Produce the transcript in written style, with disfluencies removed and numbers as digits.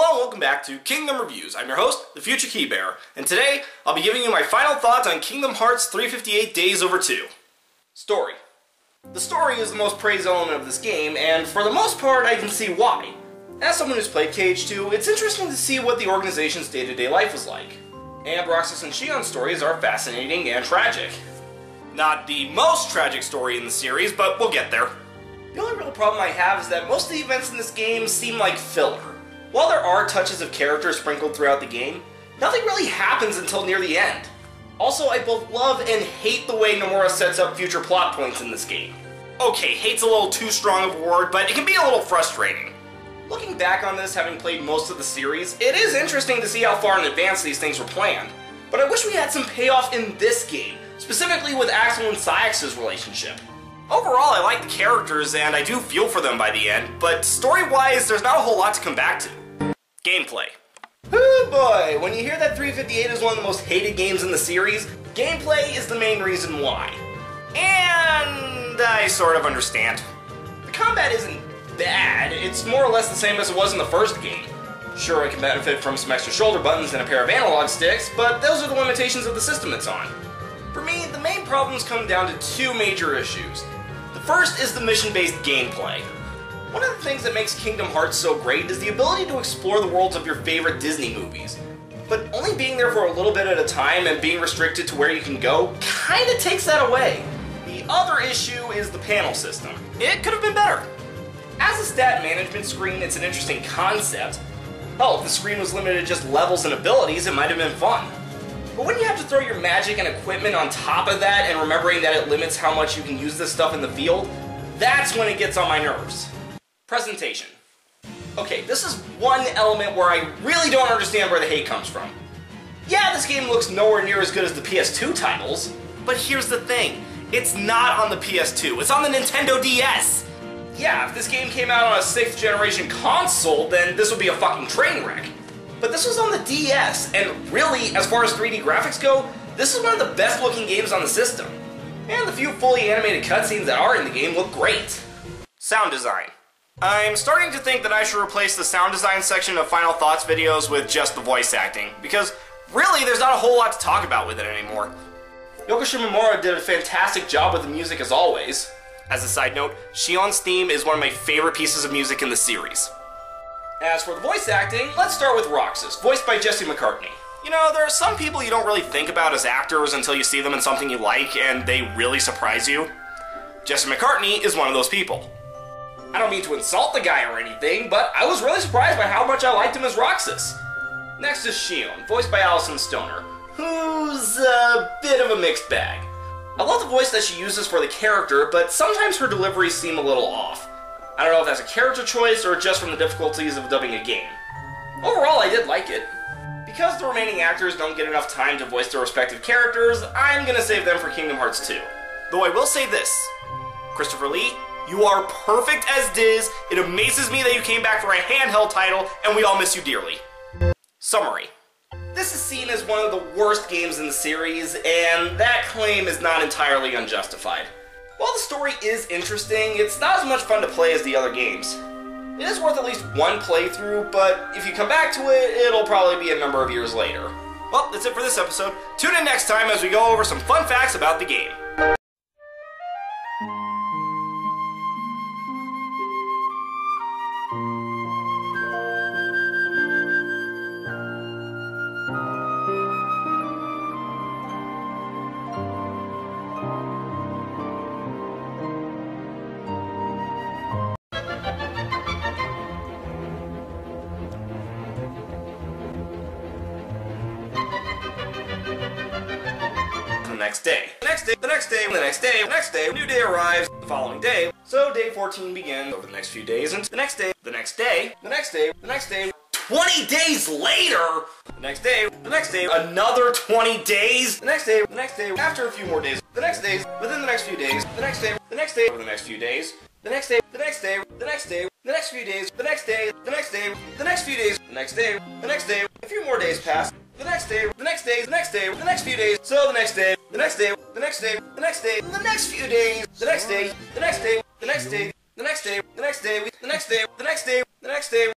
Hello and welcome back to Kingdom Reviews. I'm your host, the Future Keybearer, and today I'll be giving you my final thoughts on Kingdom Hearts 358 Days Over 2. Story. The story is the most praised element of this game, and for the most part I can see why. As someone who's played KH2, it's interesting to see what the organization's day-to-day life was like. And Roxas and Shion's stories are fascinating and tragic. Not the most tragic story in the series, but we'll get there. The only real problem I have is that most of the events in this game seem like filler. While there are touches of character sprinkled throughout the game, nothing really happens until near the end. Also, I both love and hate the way Nomura sets up future plot points in this game. Okay, hate's a little too strong of a word, but it can be a little frustrating. Looking back on this, having played most of the series, it is interesting to see how far in advance these things were planned. But I wish we had some payoff in this game, specifically with Axel and Saïx's relationship. Overall, I like the characters, and I do feel for them by the end, but story-wise, there's not a whole lot to come back to. Gameplay. Oh boy, when you hear that 358 is one of the most hated games in the series, gameplay is the main reason why. And I sort of understand. The combat isn't bad, it's more or less the same as it was in the first game. Sure, it can benefit from some extra shoulder buttons and a pair of analog sticks, but those are the limitations of the system it's on. For me, the main problems come down to two major issues. The first is the mission-based gameplay. One of the things that makes Kingdom Hearts so great is the ability to explore the worlds of your favorite Disney movies. But only being there for a little bit at a time and being restricted to where you can go kinda takes that away. The other issue is the panel system. It could have been better. As a stat management screen, it's an interesting concept. Hell, if the screen was limited to just levels and abilities, it might have been fun. But when you have to throw your magic and equipment on top of that and remembering that it limits how much you can use this stuff in the field, that's when it gets on my nerves. Presentation. Okay, this is one element where I really don't understand where the hate comes from. Yeah, this game looks nowhere near as good as the PS2 titles, but here's the thing, it's not on the PS2, it's on the Nintendo DS! Yeah, if this game came out on a 6th generation console, then this would be a fucking train wreck. But this was on the DS, and really, as far as 3D graphics go, this is one of the best looking games on the system. And the few fully animated cutscenes that are in the game look great. Sound design. I'm starting to think that I should replace the sound design section of Final Thoughts videos with just the voice acting, because really there's not a whole lot to talk about with it anymore. Yoko Shimomura did a fantastic job with the music as always. As a side note, Shion's theme is one of my favorite pieces of music in the series. As for the voice acting, let's start with Roxas, voiced by Jesse McCartney. You know, there are some people you don't really think about as actors until you see them in something you like and they really surprise you. Jesse McCartney is one of those people. I don't mean to insult the guy or anything, but I was really surprised by how much I liked him as Roxas. Next is Shion, voiced by Alison Stoner, who's a bit of a mixed bag. I love the voice that she uses for the character, but sometimes her deliveries seem a little off. I don't know if that's a character choice or just from the difficulties of dubbing a game. Overall, I did like it. Because the remaining actors don't get enough time to voice their respective characters, I'm gonna save them for Kingdom Hearts 2. Though I will say this, Christopher Lee, you are perfect as Diz. It amazes me that you came back for a handheld title, and we all miss you dearly. Summary. This is seen as one of the worst games in the series, and that claim is not entirely unjustified. While the story is interesting, it's not as much fun to play as the other games. It is worth at least one playthrough, but if you come back to it, it'll probably be a number of years later. Well, that's it for this episode. Tune in next time as we go over some fun facts about the game. The next day, a new day arrives, the following day, so day 14 begins over the next few days, and the next day, 20 days later, the next day, another 20 days, the next day, after a few more days, the next day, within the next few days, the next day, over the next few days, the next day, the next few days, the next day, the next few days, the next day, a few more days pass, the next day, the next few days, so the next day, the next few days, the next day,